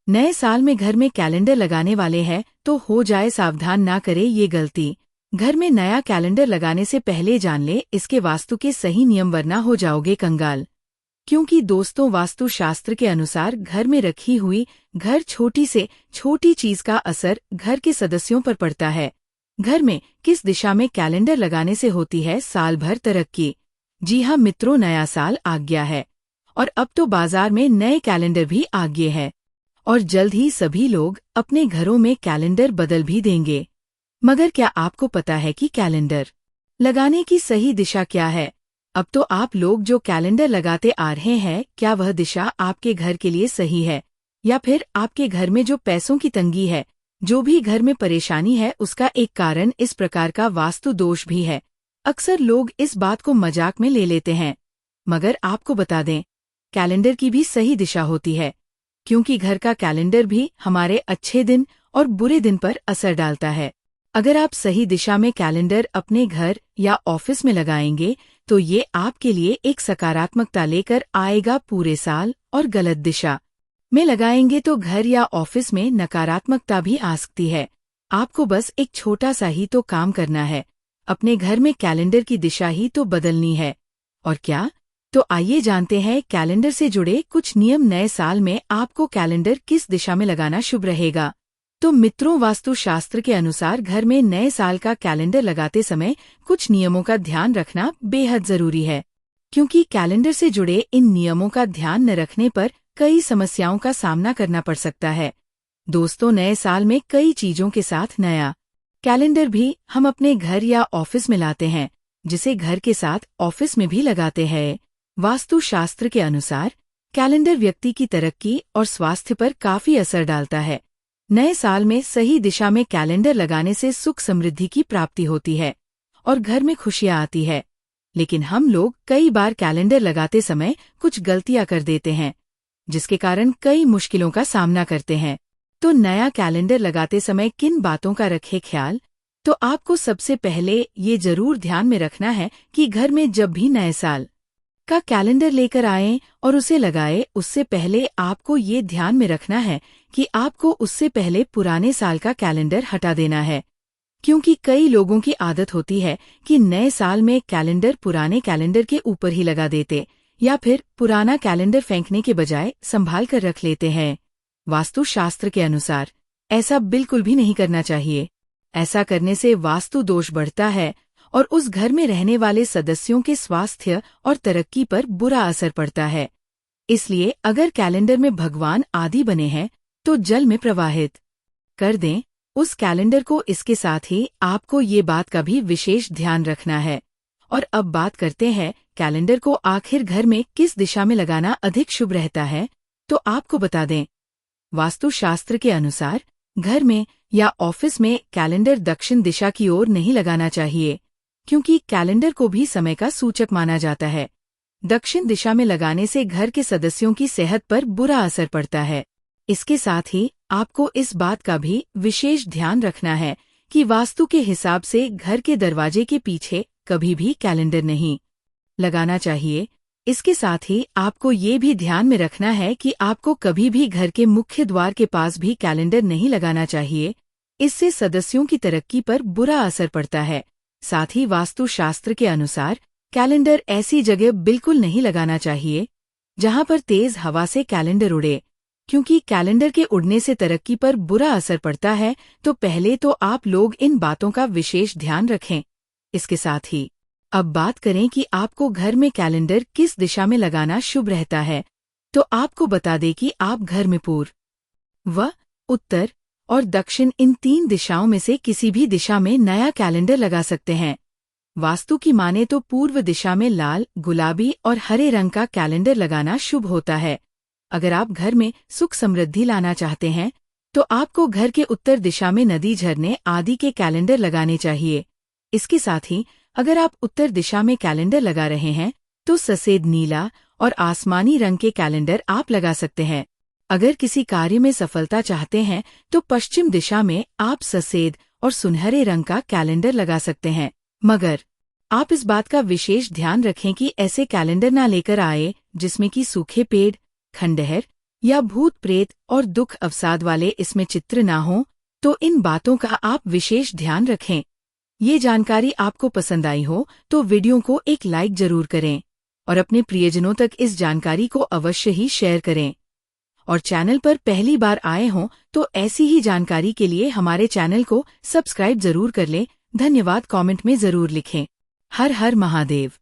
नए साल में घर में कैलेंडर लगाने वाले हैं तो हो जाए सावधान, ना करे ये गलती। घर में नया कैलेंडर लगाने से पहले जान ले इसके वास्तु के सही नियम, वरना हो जाओगे कंगाल। क्योंकि दोस्तों, वास्तु शास्त्र के अनुसार घर में रखी हुई घर छोटी से छोटी चीज का असर घर के सदस्यों पर पड़ता है। घर में किस दिशा में कैलेंडर लगाने से होती है साल भर तरक्की। जी हाँ मित्रों, नया साल आ गया है और अब तो बाजार में नए कैलेंडर भी आ गए हैं और जल्द ही सभी लोग अपने घरों में कैलेंडर बदल भी देंगे। मगर क्या आपको पता है कि कैलेंडर लगाने की सही दिशा क्या है? अब तो आप लोग जो कैलेंडर लगाते आ रहे हैं, क्या वह दिशा आपके घर के लिए सही है, या फिर आपके घर में जो पैसों की तंगी है, जो भी घर में परेशानी है, उसका एक कारण इस प्रकार का वास्तु दोष भी है। अक्सर लोग इस बात को मजाक में ले लेते हैं, मगर आपको बता दें, कैलेंडर की भी सही दिशा होती है, क्योंकि घर का कैलेंडर भी हमारे अच्छे दिन और बुरे दिन पर असर डालता है। अगर आप सही दिशा में कैलेंडर अपने घर या ऑफिस में लगाएंगे तो ये आपके लिए एक सकारात्मकता लेकर आएगा पूरे साल, और गलत दिशा में लगाएंगे तो घर या ऑफिस में नकारात्मकता भी आ सकती है। आपको बस एक छोटा सा ही तो काम करना है, अपने घर में कैलेंडर की दिशा ही तो बदलनी है। और क्या? तो आइए जानते हैं कैलेंडर से जुड़े कुछ नियम। नए साल में आपको कैलेंडर किस दिशा में लगाना शुभ रहेगा? तो मित्रों, वास्तु शास्त्र के अनुसार घर में नए साल का कैलेंडर लगाते समय कुछ नियमों का ध्यान रखना बेहद जरूरी है, क्योंकि कैलेंडर से जुड़े इन नियमों का ध्यान न रखने पर कई समस्याओं का सामना करना पड़ सकता है। दोस्तों, नए साल में कई चीजों के साथ नया कैलेंडर भी हम अपने घर या ऑफिस में लाते हैं, जिसे घर के साथ ऑफिस में भी लगाते हैं। वास्तु शास्त्र के अनुसार कैलेंडर व्यक्ति की तरक्की और स्वास्थ्य पर काफी असर डालता है। नए साल में सही दिशा में कैलेंडर लगाने से सुख समृद्धि की प्राप्ति होती है और घर में खुशियां आती है। लेकिन हम लोग कई बार कैलेंडर लगाते समय कुछ गलतियां कर देते हैं, जिसके कारण कई मुश्किलों का सामना करते हैं। तो नया कैलेंडर लगाते समय किन बातों का रखें ख्याल? तो आपको सबसे पहले ये जरूर ध्यान में रखना है कि घर में जब भी नए साल का कैलेंडर लेकर आएं और उसे लगाएं, उससे पहले आपको ये ध्यान में रखना है कि आपको उससे पहले पुराने साल का कैलेंडर हटा देना है। क्योंकि कई लोगों की आदत होती है कि नए साल में कैलेंडर पुराने कैलेंडर के ऊपर ही लगा देते, या फिर पुराना कैलेंडर फेंकने के बजाय संभाल कर रख लेते हैं। वास्तु शास्त्र के अनुसार ऐसा बिल्कुल भी नहीं करना चाहिए। ऐसा करने से वास्तु दोष बढ़ता है और उस घर में रहने वाले सदस्यों के स्वास्थ्य और तरक्की पर बुरा असर पड़ता है। इसलिए अगर कैलेंडर में भगवान आदि बने हैं तो जल में प्रवाहित कर दें उस कैलेंडर को। इसके साथ ही आपको ये बात का भी विशेष ध्यान रखना है। और अब बात करते हैं कैलेंडर को आखिर घर में किस दिशा में लगाना अधिक शुभ रहता है। तो आपको बता दें, वास्तु शास्त्र के अनुसार घर में या ऑफिस में कैलेंडर दक्षिण दिशा की ओर नहीं लगाना चाहिए, क्योंकि कैलेंडर को भी समय का सूचक माना जाता है। दक्षिण दिशा में लगाने से घर के सदस्यों की सेहत पर बुरा असर पड़ता है। इसके साथ ही आपको इस बात का भी विशेष ध्यान रखना है कि वास्तु के हिसाब से घर के दरवाजे के पीछे कभी भी कैलेंडर नहीं लगाना चाहिए। इसके साथ ही आपको ये भी ध्यान में रखना है कि आपको कभी भी घर के मुख्य द्वार के पास भी कैलेंडर नहीं लगाना चाहिए। इससे सदस्यों की तरक्की पर बुरा असर पड़ता है। साथ ही वास्तु शास्त्र के अनुसार कैलेंडर ऐसी जगह बिल्कुल नहीं लगाना चाहिए जहां पर तेज हवा से कैलेंडर उड़े, क्योंकि कैलेंडर के उड़ने से तरक्की पर बुरा असर पड़ता है। तो पहले तो आप लोग इन बातों का विशेष ध्यान रखें। इसके साथ ही अब बात करें कि आपको घर में कैलेंडर किस दिशा में लगाना शुभ रहता है। तो आपको बता दें कि आप घर में पूर्व, उत्तर और दक्षिण इन 3 दिशाओं में से किसी भी दिशा में नया कैलेंडर लगा सकते हैं। वास्तु की माने तो पूर्व दिशा में लाल, गुलाबी और हरे रंग का कैलेंडर लगाना शुभ होता है। अगर आप घर में सुख समृद्धि लाना चाहते हैं तो आपको घर के उत्तर दिशा में नदी, झरने आदि के कैलेंडर लगाने चाहिए। इसके साथ ही अगर आप उत्तर दिशा में कैलेंडर लगा रहे हैं तो सफेद, नीला और आसमानी रंग के कैलेंडर आप लगा सकते हैं। अगर किसी कार्य में सफलता चाहते हैं तो पश्चिम दिशा में आप सफेद और सुनहरे रंग का कैलेंडर लगा सकते हैं। मगर आप इस बात का विशेष ध्यान रखें कि ऐसे कैलेंडर ना लेकर आए जिसमें कि सूखे पेड़, खंडहर या भूत प्रेत और दुख अवसाद वाले इसमें चित्र ना हो, तो इन बातों का आप विशेष ध्यान रखें। ये जानकारी आपको पसंद आई हो तो वीडियो को एक लाइक जरूर करें और अपने प्रियजनों तक इस जानकारी को अवश्य ही शेयर करें। और चैनल पर पहली बार आए हों तो ऐसी ही जानकारी के लिए हमारे चैनल को सब्सक्राइब जरूर कर लें। धन्यवाद। कमेंट में जरूर लिखें। हर हर महादेव।